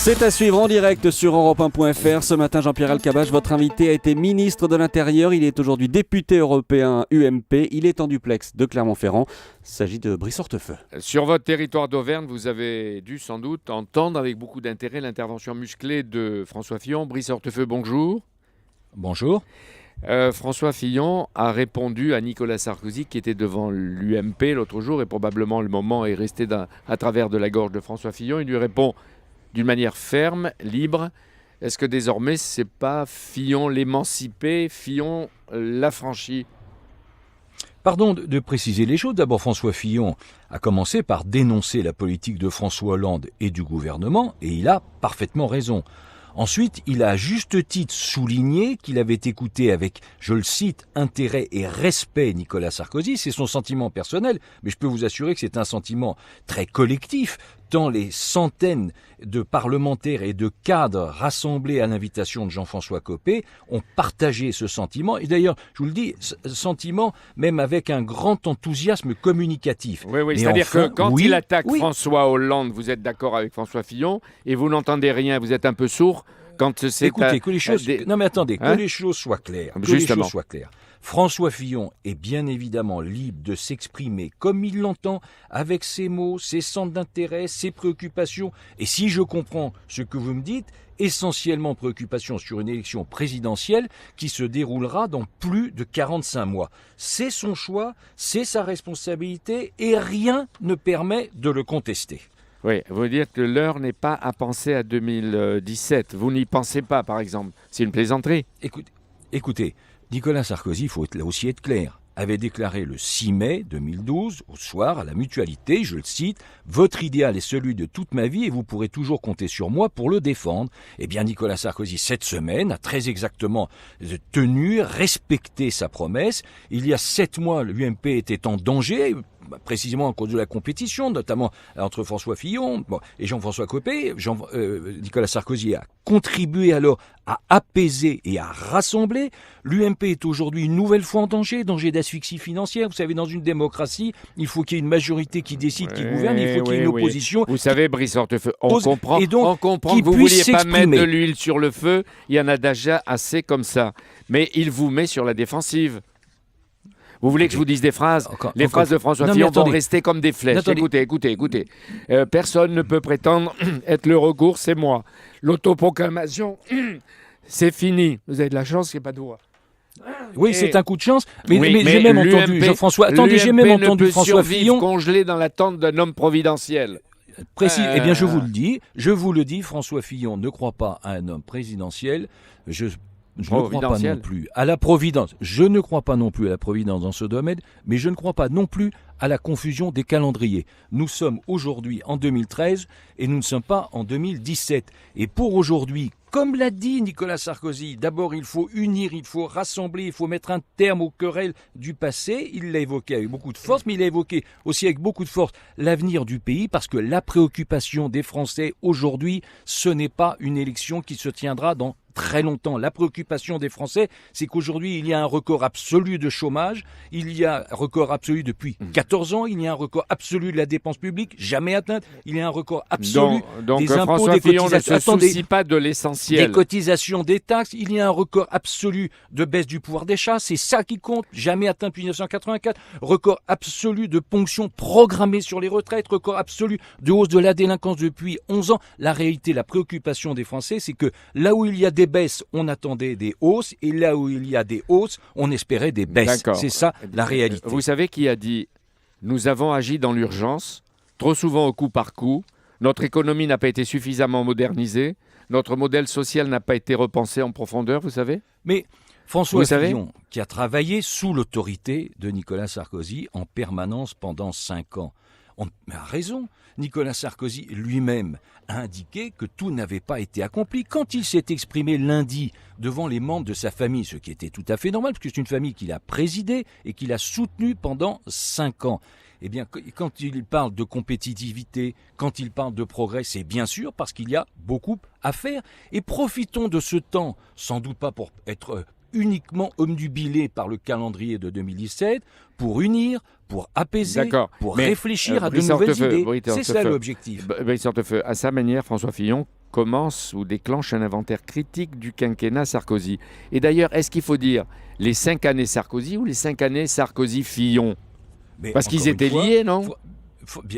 C'est à suivre en direct sur Europe1.fr. Ce matin, Jean-Pierre Elkabbach, votre invité, a été ministre de l'Intérieur. Il est aujourd'hui député européen UMP. Il est en duplex de Clermont-Ferrand. Il s'agit de Brice-Hortefeux. Sur votre territoire d'Auvergne, vous avez dû sans doute entendre avec beaucoup d'intérêt l'intervention musclée de François Fillon. Brice-Hortefeux, bonjour. Bonjour. François Fillon a répondu à Nicolas Sarkozy qui était devant l'UMP l'autre jour et probablement le moment est resté à travers de la gorge de François Fillon. Il lui répond d'une manière ferme, libre. Est-ce que désormais, c'est pas Fillon l'émancipé, Fillon l'affranchi ? Pardon de préciser les choses. D'abord, François Fillon a commencé par dénoncer la politique de François Hollande et du gouvernement, et il a parfaitement raison. Ensuite, il a à juste titre souligné qu'il avait écouté avec, je le cite, intérêt et respect Nicolas Sarkozy. C'est son sentiment personnel, mais je peux vous assurer que c'est un sentiment très collectif, tant les centaines de parlementaires et de cadres rassemblés à l'invitation de Jean-François Copé ont partagé ce sentiment. Et d'ailleurs, je vous le dis, sentiment même avec un grand enthousiasme communicatif. Oui, c'est-à-dire que quand il attaque François Hollande, vous êtes d'accord avec François Fillon et vous n'entendez rien, vous êtes un peu sourd quand c'est... Écoutez, que les choses... Non mais attendez, que les choses soient claires. François Fillon est bien évidemment libre de s'exprimer comme il l'entend, avec ses mots, ses centres d'intérêt, ses préoccupations. Et si je comprends ce que vous me dites, essentiellement préoccupations sur une élection présidentielle qui se déroulera dans plus de 45 mois. C'est son choix, c'est sa responsabilité et rien ne permet de le contester. Oui, vous dites que l'heure n'est pas à penser à 2017. Vous n'y pensez pas, par exemple. C'est une plaisanterie. Écoutez, Nicolas Sarkozy, il faut là aussi être clair, avait déclaré le 6 mai 2012, au soir, à la Mutualité, je le cite, « Votre idéal est celui de toute ma vie et vous pourrez toujours compter sur moi pour le défendre ». Eh bien, Nicolas Sarkozy, cette semaine, a très exactement tenu, respecté sa promesse. Il y a 7 mois, l'UMP était en danger, précisément à cause de la compétition, notamment entre François Fillon et Jean-François Copé. Nicolas Sarkozy a contribué alors à apaiser et à rassembler. L'UMP est aujourd'hui une nouvelle fois en danger d'asphyxie financière. Vous savez, dans une démocratie, il faut qu'il y ait une majorité qui décide, qui gouverne, il faut qu'il y ait une opposition. Vous savez, Brice-Hortefeux, on comprend que vous ne vouliez pas mettre de l'huile sur le feu, il y en a déjà assez comme ça. Mais il vous met sur la défensive. Vous voulez que je vous dise des phrases ? Les phrases de François Fillon vont rester comme des flèches. Écoutez. Personne ne peut prétendre être le recours, c'est moi. L'autoproclamation, c'est fini. Vous avez de la chance qu'il n'y ait pas de voix. Oui, c'est un coup de chance. Mais j'ai même entendu Jean-François. Attendez, j'ai même entendu François Fillon congelé dans l'attente d'un homme providentiel. Précis. Eh bien, je vous le dis, François Fillon ne croit pas à un homme présidentiel. Je ne crois pas non plus à la providence. Je ne crois pas non plus à la providence dans ce domaine, mais je ne crois pas non plus à la confusion des calendriers. Nous sommes aujourd'hui en 2013 et nous ne sommes pas en 2017. Et pour aujourd'hui, comme l'a dit Nicolas Sarkozy, d'abord il faut unir, il faut rassembler, il faut mettre un terme aux querelles du passé. Il l'a évoqué avec beaucoup de force, mais il a évoqué aussi avec beaucoup de force l'avenir du pays, parce que la préoccupation des Français aujourd'hui, ce n'est pas une élection qui se tiendra dans très longtemps. La préoccupation des Français, c'est qu'aujourd'hui, il y a un record absolu de chômage, il y a un record absolu depuis 14 ans, il y a un record absolu de la dépense publique, jamais atteinte, il y a un record absolu des impôts, François des Fillon cotisations. Ne se soucie pas de l'essentiel. Des cotisations, des taxes, il y a un record absolu de baisse du pouvoir d'achat, c'est ça qui compte, jamais atteint depuis 1984, record absolu de ponction programmée sur les retraites, record absolu de hausse de la délinquance depuis 11 ans. La réalité, la préoccupation des Français, c'est que là où il y a des baisses, on attendait des hausses, et là où il y a des hausses, on espérait des baisses. C'est ça la réalité. Vous savez qui a dit « Nous avons agi dans l'urgence, trop souvent au coup par coup, notre économie n'a pas été suffisamment modernisée, notre modèle social n'a pas été repensé en profondeur », vous savez ? Mais François Fillon, qui a travaillé sous l'autorité de Nicolas Sarkozy en permanence pendant 5 ans, a raison. Nicolas Sarkozy lui-même a indiqué que tout n'avait pas été accompli. Quand il s'est exprimé lundi devant les membres de sa famille, ce qui était tout à fait normal, parce que c'est une famille qu'il a présidée et qu'il a soutenue pendant 5 ans, eh bien, quand il parle de compétitivité, quand il parle de progrès, c'est bien sûr parce qu'il y a beaucoup à faire. Et profitons de ce temps, sans doute pas pour être uniquement omnubilé par le calendrier de 2017, pour unir, pour apaiser, pour réfléchir à de nouvelles idées. C'est ça l'objectif. Brice-Hortefeux, à sa manière, François Fillon commence ou déclenche un inventaire critique du quinquennat Sarkozy. Et d'ailleurs, est-ce qu'il faut dire les 5 années Sarkozy ou les 5 années Sarkozy-Fillon? Parce qu'ils étaient liés, non?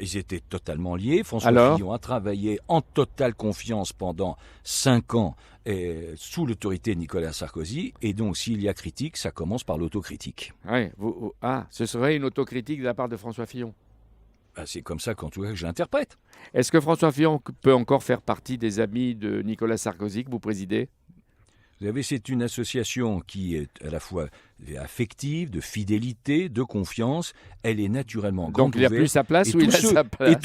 Ils étaient totalement liés. François Fillon a travaillé en totale confiance pendant 5 ans sous l'autorité de Nicolas Sarkozy. Et donc, s'il y a critique, ça commence par l'autocritique. Ouais, ce serait une autocritique de la part de François Fillon? C'est comme ça qu'en tout cas que je l'interprète. Est-ce que François Fillon peut encore faire partie des amis de Nicolas Sarkozy que vous présidez? Vous savez, c'est une association qui est à la fois affective, de fidélité, de confiance. Elle est naturellement grande. Donc il n'a plus sa place ou il a sa place? Et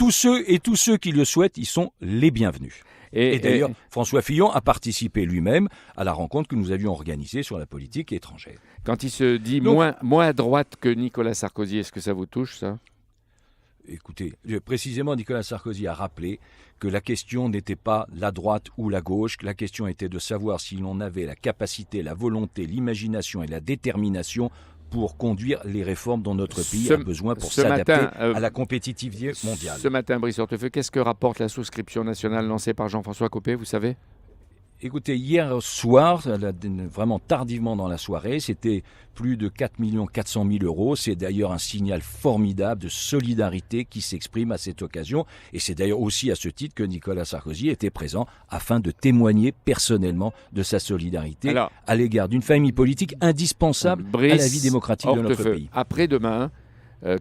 tous ceux qui le souhaitent, ils sont les bienvenus. Et d'ailleurs, François Fillon a participé lui-même à la rencontre que nous avions organisée sur la politique étrangère. Quand il se dit moins à droite que Nicolas Sarkozy, est-ce que ça vous touche, ça? Écoutez, précisément, Nicolas Sarkozy a rappelé que la question n'était pas la droite ou la gauche, que la question était de savoir si l'on avait la capacité, la volonté, l'imagination et la détermination pour conduire les réformes dont notre pays a besoin pour s'adapter à la compétitivité mondiale. Ce matin, Brice Hortefeux, qu'est-ce que rapporte la souscription nationale lancée par Jean-François Copé, vous savez? Écoutez, hier soir, vraiment tardivement dans la soirée, c'était plus de 4 400 000 euros. C'est d'ailleurs un signal formidable de solidarité qui s'exprime à cette occasion. Et c'est d'ailleurs aussi à ce titre que Nicolas Sarkozy était présent afin de témoigner personnellement de sa solidarité à l'égard d'une famille politique indispensable à la vie démocratique de notre pays. Après-demain,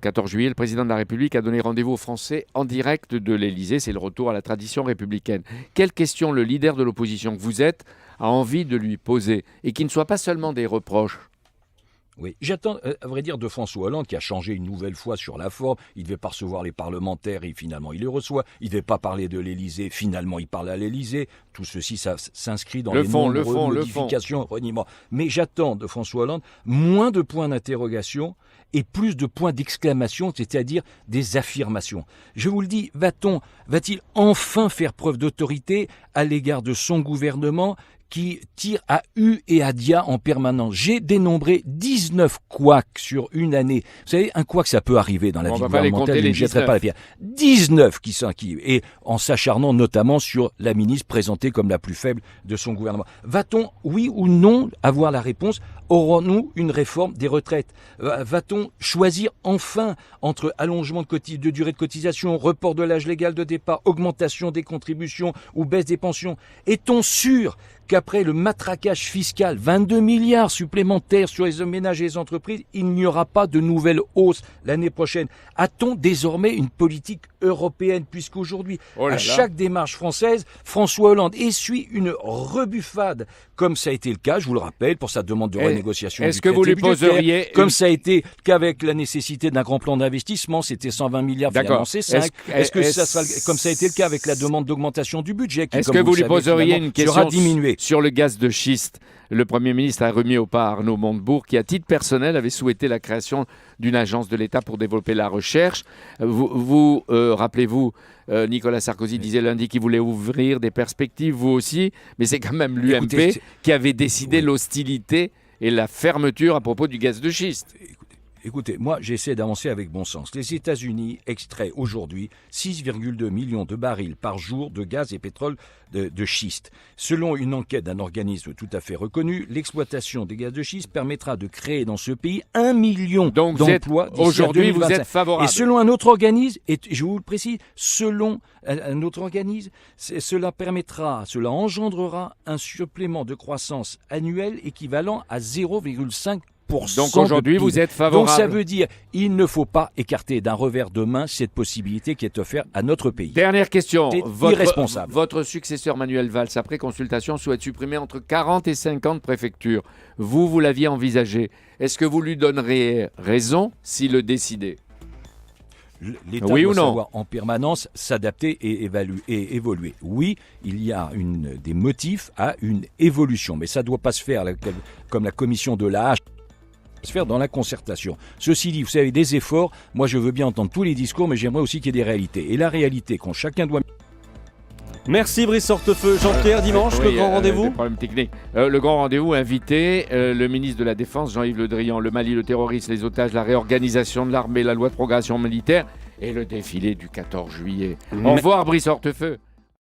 14 juillet, le président de la République a donné rendez-vous aux Français en direct de l'Élysée. C'est le retour à la tradition républicaine. Quelle question le leader de l'opposition que vous êtes a envie de lui poser et qui ne soit pas seulement des reproches? Oui, j'attends, à vrai dire, de François Hollande qui a changé une nouvelle fois sur la forme. Il ne devait pas recevoir les parlementaires et finalement il les reçoit. Il ne devait pas parler de l'Élysée, finalement il parle à l'Élysée. Tout ceci, ça s'inscrit dans les nombreuses modifications, reniements. Mais j'attends de François Hollande moins de points d'interrogation et plus de points d'exclamation, c'est-à-dire des affirmations. Je vous le dis, va-t-il enfin faire preuve d'autorité à l'égard de son gouvernement qui tire à U et à dia en permanence? J'ai dénombré 19 couacs sur une année. Vous savez, un couac, ça peut arriver dans la vie gouvernementale, je ne jetterai pas la pierre. 19 qui et en s'acharnant notamment sur la ministre présentée comme la plus faible de son gouvernement. Va-t-on, oui ou non, avoir la réponse? Aurons-nous une réforme des retraites? Va-t-on choisir enfin entre allongement de durée de cotisation, report de l'âge légal de départ, augmentation des contributions ou baisse des pensions? Est-on sûr qu'après le matraquage fiscal, 22 milliards supplémentaires sur les ménages et les entreprises, il n'y aura pas de nouvelle hausse l'année prochaine? A-t-on désormais une politique européenne, puisqu'aujourd'hui, à chaque démarche française, François Hollande essuie une rebuffade, comme ça a été le cas, je vous le rappelle, pour sa demande de renégociation du traité budgétaire, comme ça a été qu'avec la nécessité d'un grand plan d'investissement, c'était 120 milliards, finalement c'est 5. Est-ce que ça sera comme ça a été le cas avec la demande d'augmentation du budget qui, est-ce que vous lui poseriez une question diminué sur le gaz de schiste? Le Premier ministre a remis au pas Arnaud Montebourg, qui, à titre personnel, avait souhaité la création d'une agence de l'État pour développer la recherche. Rappelez-vous, Nicolas Sarkozy disait lundi qu'il voulait ouvrir des perspectives, vous aussi, mais c'est quand même l'UMP qui avait décidé l'hostilité et la fermeture à propos du gaz de schiste. Écoutez, moi j'essaie d'avancer avec bon sens. Les États-Unis extraient aujourd'hui 6,2 millions de barils par jour de gaz et pétrole de schiste. Selon une enquête d'un organisme tout à fait reconnu, l'exploitation des gaz de schiste permettra de créer dans ce pays 1 million d'emplois d'ici à 2025. Aujourd'hui, vous êtes favorable. Et selon un autre organisme, et je vous le précise, selon un autre organisme, cela engendrera un supplément de croissance annuel équivalent à 0,5%. Donc aujourd'hui, vous êtes favorable. Donc ça veut dire qu'il ne faut pas écarter d'un revers de main cette possibilité qui est offerte à notre pays. Dernière question. Irresponsable. Votre successeur Manuel Valls, après consultation, souhaite supprimer entre 40 et 50 préfectures. Vous l'aviez envisagé. Est-ce que vous lui donneriez raison s'il le décidait? L'État doit savoir en permanence s'adapter et évoluer. Oui, il y a des motifs à une évolution, mais ça ne doit pas se faire comme la commission de la Hache, se faire dans la concertation. Ceci dit, vous savez, des efforts, moi je veux bien entendre tous les discours, mais j'aimerais aussi qu'il y ait des réalités. Et la réalité quand chacun doit... Merci Brice Hortefeux. Jean-Pierre, dimanche, le grand rendez-vous. Problème technique. Le grand rendez-vous invité, le ministre de la Défense, Jean-Yves Le Drian, le Mali, le terrorisme, les otages, la réorganisation de l'armée, la loi de programmation militaire et le défilé du 14 juillet. Au revoir Brice Hortefeux.